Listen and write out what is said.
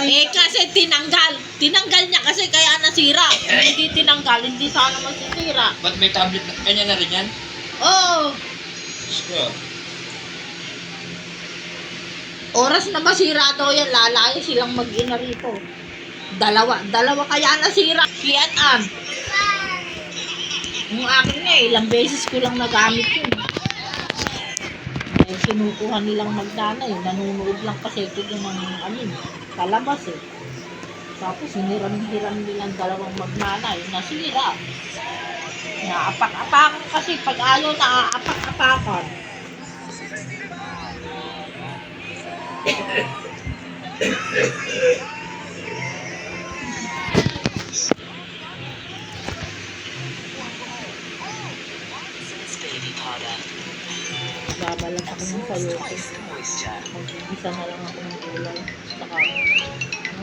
Eh kasi tinanggal. Tinanggal niya kasi kaya nasira. Kung hindi tinanggal, hindi sana masisira. Ba't may tablet na? Kanya na rin yan? Oo. Sure. Oras na masira daw yan, lalayo silang mag-ina rito. Dalawa kaya nasira. Kian-an. Yung akin nga, ilang beses ko lang nagamit yun. Eh, kinukuha nilang magdana eh. Nanunood lang kasi ito yung mga kalabas eh. Tapos hiniram-hiram nilang dalawang magmana eh. Nasira. Naapak-apakan kasi pag ayaw naaapak-apakan. Babalat ako ng sayote. Mag-isa na lang ako ng gulay. Saka, ano,